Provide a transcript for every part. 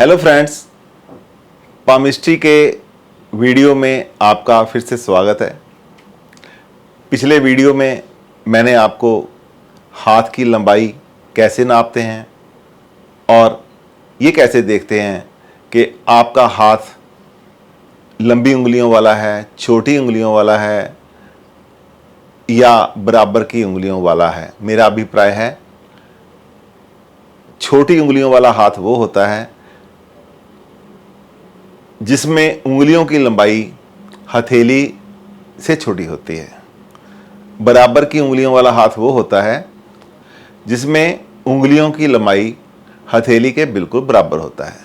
Hello friends, palmistry के video में आपका फिर से स्वागत है। पिछले वीडियो में मैंने आपको हाथ की लंबाई कैसे नापते हैं और ये कैसे देखते हैं कि आपका हाथ लंबी उंगलियों वाला है, छोटी उंगलियों वाला है या बराबर की उंगलियों वाला है। मेरा अभिप्राय है छोटी उंगलियों वाला हाथ वो होता है जिसमें उंगलियों की लंबाई हथेली से छोटी होती है। बराबर की उंगलियों वाला हाथ वो होता है जिसमें उंगलियों की लंबाई हथेली के बिल्कुल बराबर होता है।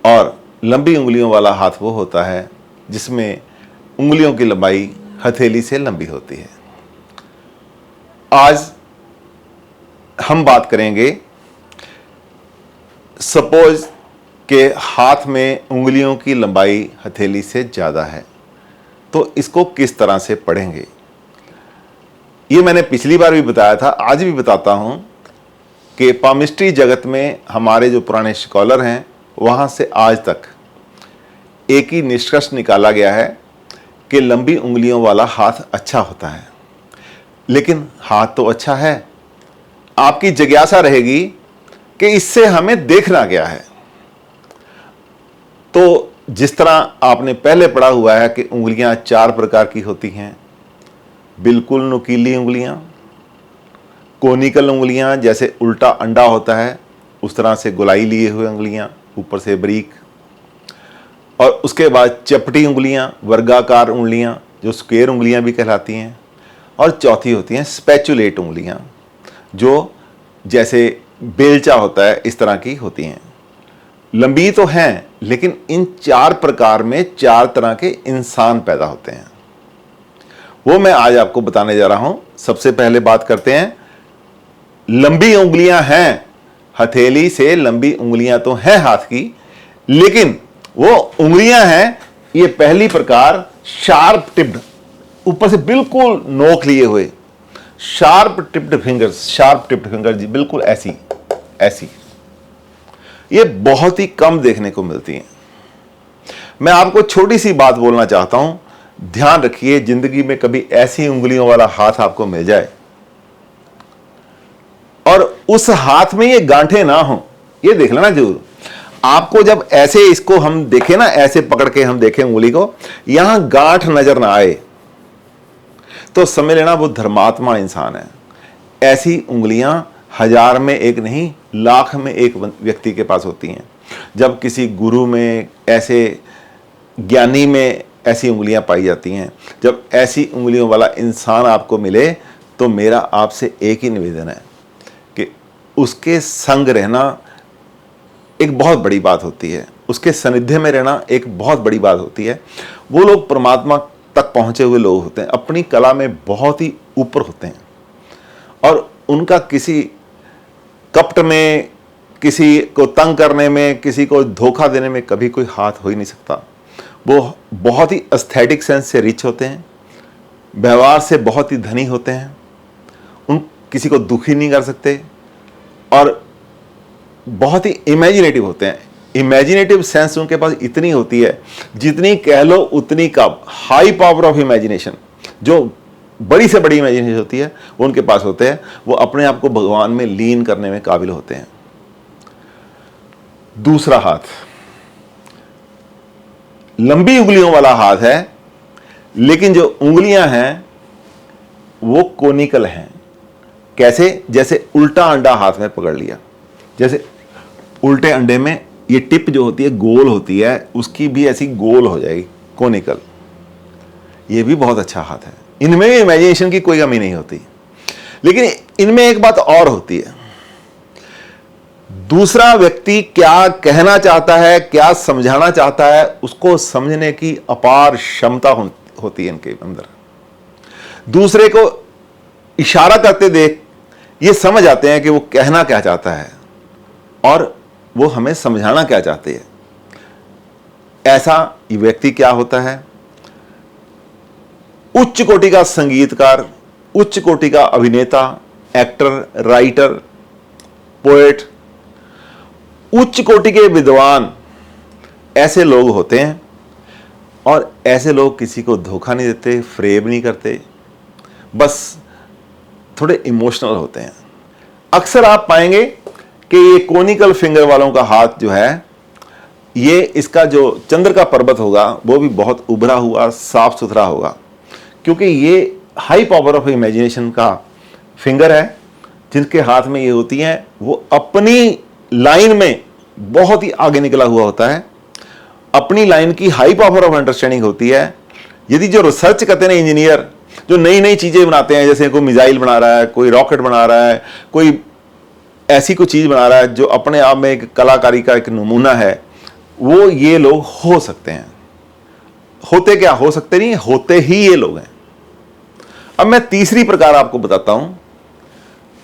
और लंबी उंगलियों वाला हाथ वो होता है जिसमें उंगलियों की लंबाई हथेली से लंबी होती है। आज हम बात करेंगे, सपोज के हाथ में उंगलियों की लंबाई हथेली से ज़्यादा है, तो इसको किस तरह से पढ़ेंगे। ये मैंने पिछली बार भी बताया था, आज भी बताता हूं कि पामिस्ट्री जगत में हमारे जो पुराने स्कॉलर हैं वहां से आज तक एक ही निष्कर्ष निकाला गया है कि लंबी उंगलियों वाला हाथ अच्छा होता है। लेकिन हाथ तो अच्छा है, आपकी जिज्ञासा रहेगी कि इससे हमें देखना क्या है। तो जिस तरह आपने पहले पढ़ा हुआ है कि उंगलियां 4 प्रकार की होती हैं, बिल्कुल नुकीली उंगलियां, कोनिकल उंगलियां जैसे उल्टा अंडा होता है उस तरह से गोलाई लिए हुए उंगलियां, ऊपर से बारीक, और उसके बाद चपटी उंगलियां, वर्गाकार उंगलियां जो स्क्वायर उंगलियां भी कहलाती हैं, और चौथी होती हैं स्पैचुलेट उंगलियां जो जैसे बेलचा होता है इस तरह की होती हैं। लंबी तो हैं, लेकिन इन 4 प्रकार में 4 तरह के इंसान पैदा होते हैं। वो मैं आज आपको बताने जा रहा हूं। सबसे पहले बात करते हैं, लंबी उंगलियां हैं, हथेली से लंबी उंगलियां तो हैं हाथ की, लेकिन वो उंगलियां हैं, ये पहली प्रकार शार्प टिप्ड, ऊपर से बिल्कुल नोक लिए हुए शार्प टिप्ड फिंगर्स जी, बिल्कुल ऐसी ऐसी, ये बहुत ही कम देखने को मिलती हैं। मैं आपको छोटी सी बात बोलना चाहता हूं, ध्यान रखिए, जिंदगी में कभी ऐसी उंगलियों वाला हाथ आपको मिल जाए और उस हाथ में ये गांठें ना हो, ये देख लेना जरूर। आपको जब ऐसे इसको हम देखें ना, ऐसे पकड़ के हम देखें उंगली को, यहां गांठ नजर ना आए तो समझ लेना वो धर्मात्मा इंसान है। ऐसी उंगलियां 1000 में एक नहीं, लाख में एक व्यक्ति के पास होती हैं। जब किसी गुरु में, ऐसे ज्ञानी में ऐसी उंगलियां पाई जाती हैं, जब ऐसी उंगलियों वाला इंसान आपको मिले तो मेरा आपसे एक ही निवेदन है कि उसके संग रहना एक बहुत बड़ी बात होती है, उसके सानिध्य में रहना एक बहुत बड़ी बात होती है। वो लोग परमात्मा तक पहुंचे हुए लोग होते हैं, अपनी कला में बहुत ही ऊपर होते हैं, और उनका किसी कपट में, किसी को तंग करने में, किसी को धोखा देने में कभी कोई हाथ हो ही नहीं सकता। वो बहुत ही एस्थेटिक सेंस से रिच होते हैं, व्यवहार से बहुत ही धनी होते हैं, उन किसी को दुखी नहीं कर सकते, और बहुत ही इमेजिनेटिव होते हैं। इमेजिनेटिव सेंस उनके पास इतनी होती है, जितनी कह लो उतनी कम। हाई पावर ऑफ इमेजिनेशन, जो बड़ी से बड़ी इमेजिनेशन होती है वो उनके पास होते हैं। वो अपने आप को भगवान में लीन करने में काबिल होते हैं। दूसरा हाथ लंबी उंगलियों वाला हाथ है, लेकिन जो उंगलियां हैं वो कोनिकल हैं। कैसे? जैसे उल्टा अंडा हाथ में पकड़ लिया, जैसे उल्टे अंडे में ये टिप जो होती है गोल होती है, उसकी भी ऐसी गोल हो जाएगी, कोनिकल। ये भी बहुत अच्छा हाथ है, इनमें भी इमेजिनेशन की कोई कमी नहीं होती। लेकिन इनमें एक बात और होती है, दूसरा व्यक्ति क्या कहना चाहता है, क्या समझाना चाहता है, उसको समझने की अपार क्षमता होती है इनके अंदर। दूसरे को इशारा करते देख ये समझ आते हैं कि वो कहना क्या चाहता है और वो हमें समझाना क्या चाहते हैं। ऐसा व्यक्ति क्या होता है? उच्च कोटि का संगीतकार, उच्च कोटि का अभिनेता, एक्टर, राइटर, पोएट, उच्च कोटि के विद्वान ऐसे लोग होते हैं, और ऐसे लोग किसी को धोखा नहीं देते, फ्रेब नहीं करते, बस थोड़े इमोशनल होते हैं। अक्सर आप पाएंगे कि ये कोनिकल फिंगर वालों का हाथ जो है, ये इसका जो चंद्र का पर्वत होगा वो भी बहुत उभरा हुआ साफ सुथरा होगा, क्योंकि ये हाई पावर ऑफ इमेजिनेशन का फिंगर है। जिनके हाथ में ये होती हैं वो अपनी लाइन में बहुत ही आगे निकला हुआ होता है, अपनी लाइन की हाई पावर ऑफ अंडरस्टैंडिंग होती है। यदि जो रिसर्च करते हैं इंजीनियर, जो नई नई चीजें बनाते हैं, जैसे कोई मिसाइल बना रहा है, कोई रॉकेट बना रहा है, कोई ऐसी कोई चीज बना रहा है जो अपने आप में एक कलाकारी का एक नमूना है, वो ये लोग हो सकते हैं। होते क्या, हो सकते नहीं, होते ही ये लोग हैं। अब मैं तीसरी प्रकार आपको बताता हूं।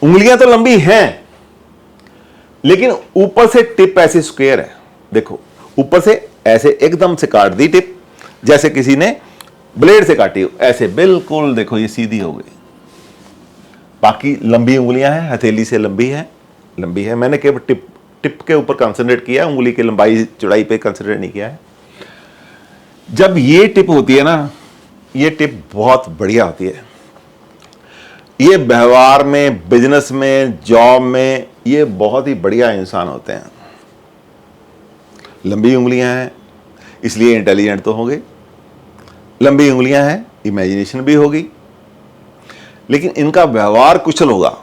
उंगलियां तो लंबी हैं, लेकिन ऊपर से टिप ऐसे स्क्वायर है। देखो, ऊपर से ऐसे एकदम से काट दी टिप, जैसे किसी ने ब्लेड से काटी हो, ऐसे बिल्कुल देखो ये सीधी हो गई। बाकी लंबी उंगलियां हैं, हथेली से लंबी है। मैंने केवल टिप के ऊपर कंसंट्रेट किया है, उंगली की लंबाई चौड़ाई पे कंसंट्रेट नहीं किया है। जब ये टिप होती है ना, ये टिप बहुत बढ़िया होती है। ये व्यवहार में, बिजनेस में, जॉब में ये बहुत ही बढ़िया इंसान होते हैं। लंबी उंगलियां हैं इसलिए इंटेलिजेंट तो होंगे, लंबी उंगलियां हैं इमेजिनेशन भी होगी, लेकिन इनका व्यवहार कुशल होगा।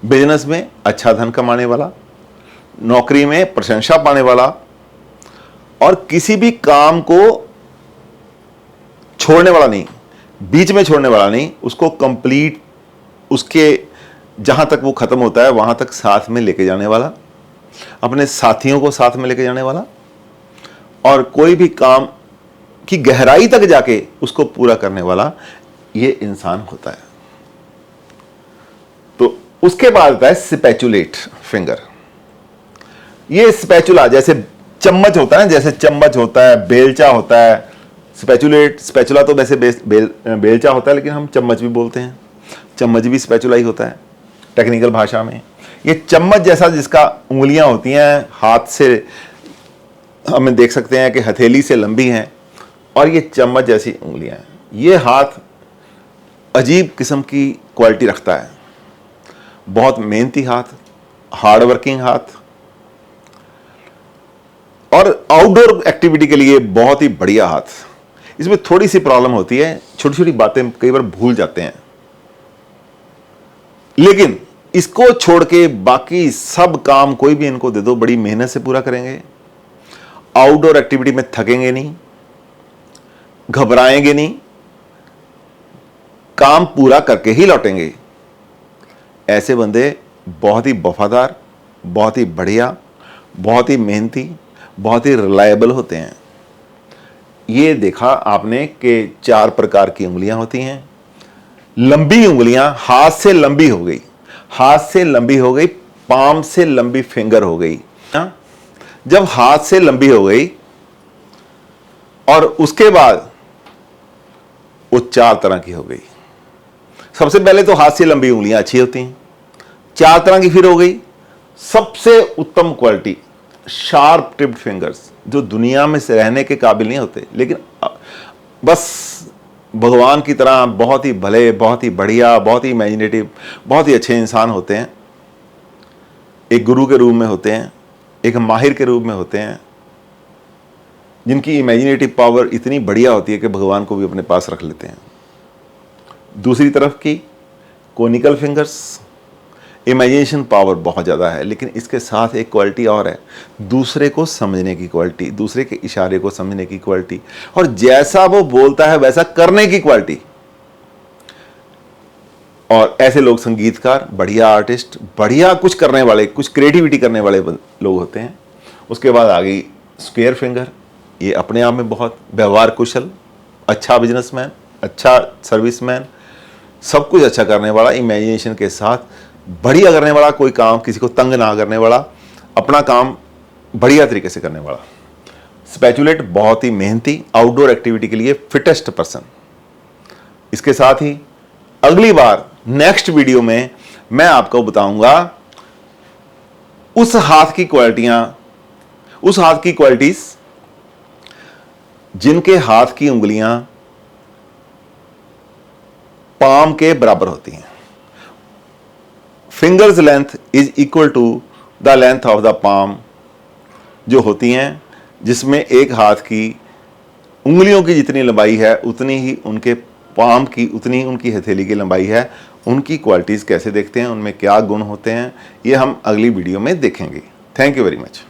बिजनेस में अच्छा धन कमाने वाला, नौकरी में प्रशंसा पाने वाला, और किसी भी काम को छोड़ने वाला नहीं, बीच में छोड़ने वाला नहीं, उसको कंप्लीट, उसके जहां तक वो खत्म होता है वहां तक साथ में लेके जाने वाला, अपने साथियों को साथ में लेके जाने वाला, और कोई भी काम की गहराई तक जाके उसको पूरा करने वाला ये इंसान होता है। तो उसके बाद आता है स्पैचुलेट फिंगर। ये स्पैचुला जैसे चम्मच होता है, जैसे चम्मच होता है, बेलचा होता है, स्पैचुला तो वैसे बेलचा होता है, लेकिन हम चम्मच भी बोलते हैं। चम्मच भी स्पैचुला ही होता है टेक्निकल भाषा में। ये चम्मच जैसा जिसका उंगलियां होती हैं, हाथ से हम देख सकते हैं कि हथेली से लंबी हैं, और ये चम्मच जैसी उंगलियां हैं। ये हाथ अजीब किस्म की क्वालिटी रखता है, बहुत मेहनती हाथ, हार्ड वर्किंग हाथ, और आउटडोर एक्टिविटी के लिए बहुत ही बढ़िया हाथ। इसमें थोड़ी सी प्रॉब्लम होती है, छोटी छोटी बातें कई बार भूल जाते हैं, लेकिन इसको छोड़ के बाकी सब काम कोई भी इनको दे दो बड़ी मेहनत से पूरा करेंगे। आउटडोर एक्टिविटी में थकेंगे नहीं, घबराएंगे नहीं, काम पूरा करके ही लौटेंगे। ऐसे बंदे बहुत ही वफादार, बहुत ही बढ़िया, बहुत ही मेहनती, बहुत ही रिलायबल होते हैं। ये देखा आपने कि 4 प्रकार की उंगलियां होती हैं। लंबी उंगलियां हाथ से लंबी हो गई, हाथ से लंबी हो गई, पाम से लंबी फिंगर हो गई। जब हाथ से लंबी हो गई और उसके बाद वो 4 तरह की हो गई। सबसे पहले तो हाथ से लंबी उंगलियां अच्छी होती हैं, 4 तरह की फिर हो गई। सबसे उत्तम क्वालिटी शार्प टिप्ड फिंगर्स, जो दुनिया में से रहने के काबिल नहीं होते, लेकिन बस भगवान की तरह बहुत ही भले, बहुत ही बढ़िया, बहुत ही इमेजिनेटिव, बहुत ही अच्छे इंसान होते हैं। एक गुरु के रूप में होते हैं, एक माहिर के रूप में होते हैं, जिनकी इमेजिनेटिव पावर इतनी बढ़िया होती है कि भगवान को भी अपने पास रख लेते हैं। दूसरी तरफ की कोनिकल फिंगर्स, इमेजिनेशन पावर बहुत ज़्यादा है, लेकिन इसके साथ एक क्वालिटी और है, दूसरे को समझने की क्वालिटी, दूसरे के इशारे को समझने की क्वालिटी, और जैसा वो बोलता है वैसा करने की क्वालिटी। और ऐसे लोग संगीतकार, बढ़िया आर्टिस्ट, बढ़िया कुछ करने वाले, कुछ क्रिएटिविटी करने वाले लोग होते हैं। उसके बाद आ गई स्क्वायर फिंगर। ये अपने आप में बहुत व्यवहार कुशल, अच्छा बिजनेसमैन, अच्छा सर्विसमैन, सब कुछ अच्छा करने वाला, इमेजिनेशन के साथ बढ़िया करने वाला, कोई काम किसी को तंग ना करने वाला, अपना काम बढ़िया तरीके से करने वाला। स्पैचुलेट बहुत ही मेहनती, आउटडोर एक्टिविटी के लिए फिटेस्ट पर्सन। इसके साथ ही अगली बार नेक्स्ट वीडियो में मैं आपको बताऊंगा उस हाथ की क्वालिटियां, उस हाथ की क्वालिटीज जिनके हाथ की उंगलियां पाम के बराबर होती हैं। Fingers length is equal to the length of the palm, जो होती हैं, जिसमें एक हाथ की उंगलियों की जितनी लंबाई है उतनी ही उनके पाम की, उतनी ही उनकी हथेली की लंबाई है। उनकी क्वालिटीज कैसे देखते हैं, उनमें क्या गुण होते हैं, ये हम अगली वीडियो में देखेंगे। Thank you very much.